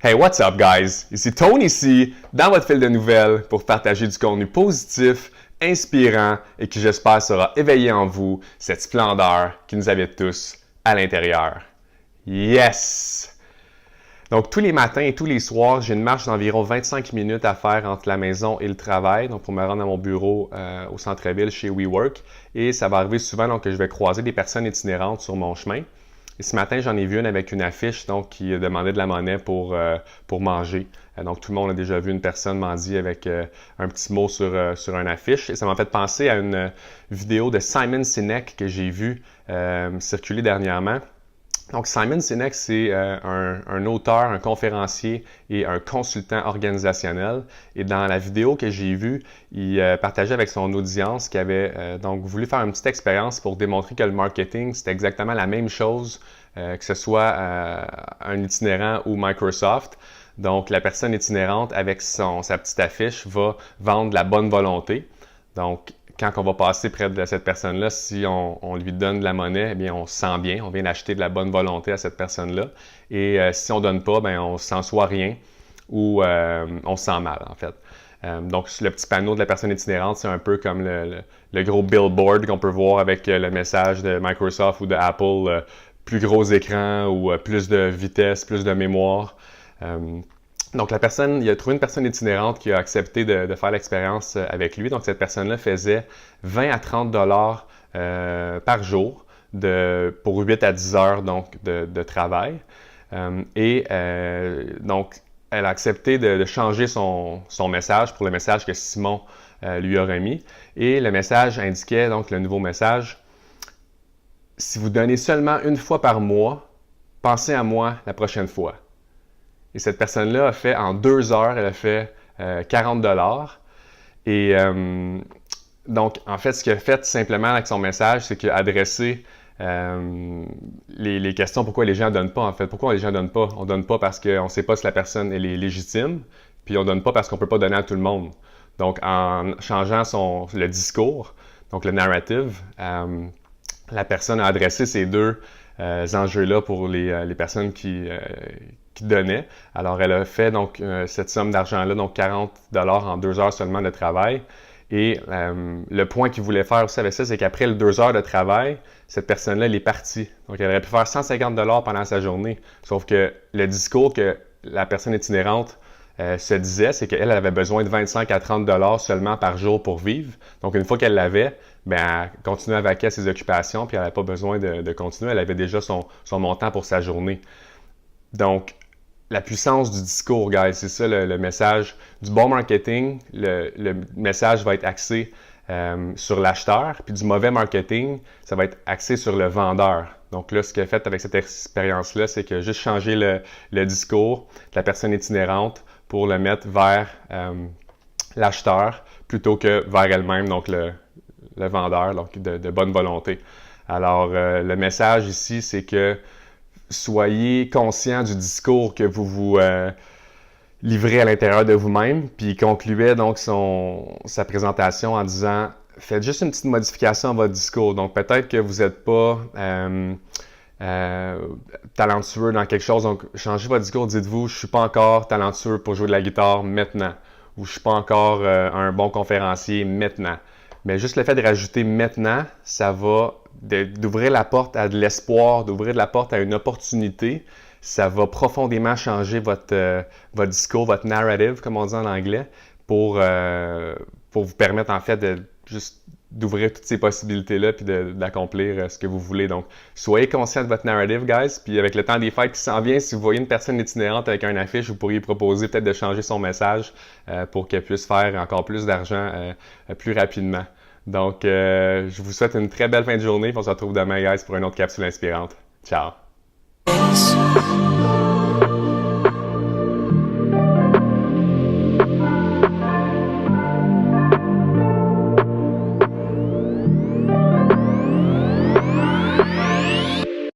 Hey, what's up, guys? Ici Tony ici, dans votre fil de nouvelles pour partager du contenu positif, inspirant et qui, j'espère, sera éveillé en vous cette splendeur qui nous habite tous à l'intérieur. Yes! Donc, tous les matins et tous les soirs, j'ai une marche d'environ 25 minutes à faire entre la maison et le travail, donc pour me rendre à mon bureau au centre-ville chez WeWork. Et ça va arriver souvent donc, que je vais croiser des personnes itinérantes sur mon chemin. Et ce matin, j'en ai vu une avec une affiche donc, qui demandait de la monnaie pour manger. Donc, tout le monde a déjà vu une personne mendier avec un petit mot sur une affiche. Et ça m'a fait penser à une vidéo de Simon Sinek que j'ai vue circuler dernièrement. Donc, Simon Sinek, c'est un auteur, un conférencier et un consultant organisationnel. Et dans la vidéo que j'ai vue, il partageait avec son audience qu'il avait donc voulu faire une petite expérience pour démontrer que le marketing, c'est exactement la même chose, que ce soit un itinérant ou Microsoft. Donc, la personne itinérante, avec sa petite affiche, va vendre la bonne volonté. Donc, quand on va passer près de cette personne-là, si on lui donne de la monnaie, eh bien, on se sent bien, on vient d'acheter de la bonne volonté à cette personne-là. Et si on ne donne pas, bien, on ne sent soit rien ou on se sent mal, en fait. Donc, le petit panneau de la personne itinérante, c'est un peu comme le gros billboard qu'on peut voir avec le message de Microsoft ou de Apple, plus gros écran ou plus de vitesse, plus de mémoire. Donc, il a trouvé une personne itinérante qui a accepté de faire l'expérience avec lui. Donc, cette personne-là faisait 20 à 30 dollars par jour pour 8 à 10 heures donc, de travail. Donc, elle a accepté de changer son message pour le message que Simon lui a remis. Et le message indiquait, donc le nouveau message, « Si vous donnez seulement une fois par mois, pensez à moi la prochaine fois. » Et cette personne-là a fait, en 2 heures, elle a fait 40 dollars. Et donc, en fait, ce qu'elle a fait simplement avec son message, c'est qu'elle a adressé les questions pourquoi les gens ne donnent pas, en fait. Pourquoi les gens ne donnent pas? On ne donne pas parce qu'on ne sait pas si la personne elle est légitime, puis on ne donne pas parce qu'on ne peut pas donner à tout le monde. Donc, en changeant le discours, donc le narrative, la personne a adressé ces deux enjeux-là pour les personnes qui donnait. Alors, elle a fait donc cette somme d'argent-là, donc 40 dollars en 2 heures seulement de travail. Et le point qu'il voulait faire aussi avec ça, c'est qu'après les 2 heures de travail, cette personne-là, elle est partie. Donc, elle aurait pu faire 150 dollars pendant sa journée. Sauf que le discours que la personne itinérante se disait, c'est qu'elle avait besoin de 25 à 30 dollars seulement par jour pour vivre. Donc, une fois qu'elle l'avait, bien, elle continuait à vaquer à ses occupations, puis elle n'avait pas besoin de continuer. Elle avait déjà son montant pour sa journée. Donc, la puissance du discours, guys, c'est ça le message. Du bon marketing, le message va être axé sur l'acheteur, puis du mauvais marketing, ça va être axé sur le vendeur. Donc là, ce qu'elle a fait avec cette expérience-là, c'est que juste changer le discours de la personne itinérante pour le mettre vers l'acheteur plutôt que vers elle-même, donc le vendeur, donc de bonne volonté. Alors, le message ici, c'est que soyez conscient du discours que vous livrez à l'intérieur de vous-même. Puis il concluait donc sa présentation en disant « Faites juste une petite modification à votre discours. » Donc peut-être que vous n'êtes pas talentueux dans quelque chose. Donc changez votre discours. Dites-vous « Je ne suis pas encore talentueux pour jouer de la guitare maintenant. » Ou « Je ne suis pas encore un bon conférencier maintenant. » Mais juste le fait de rajouter « maintenant », ça va d'ouvrir la porte à de l'espoir, d'ouvrir la porte à une opportunité. Ça va profondément changer votre discours, votre narrative, comme on dit en anglais, pour vous permettre en fait d'ouvrir toutes ces possibilités-là puis d'accomplir ce que vous voulez. Donc, soyez conscient de votre narrative, guys. Puis avec le temps des fêtes qui s'en vient, si vous voyez une personne itinérante avec un affiche, vous pourriez proposer peut-être de changer son message pour qu'elle puisse faire encore plus d'argent plus rapidement. Donc, je vous souhaite une très belle fin de journée. On se retrouve demain, guys, pour une autre capsule inspirante. Ciao!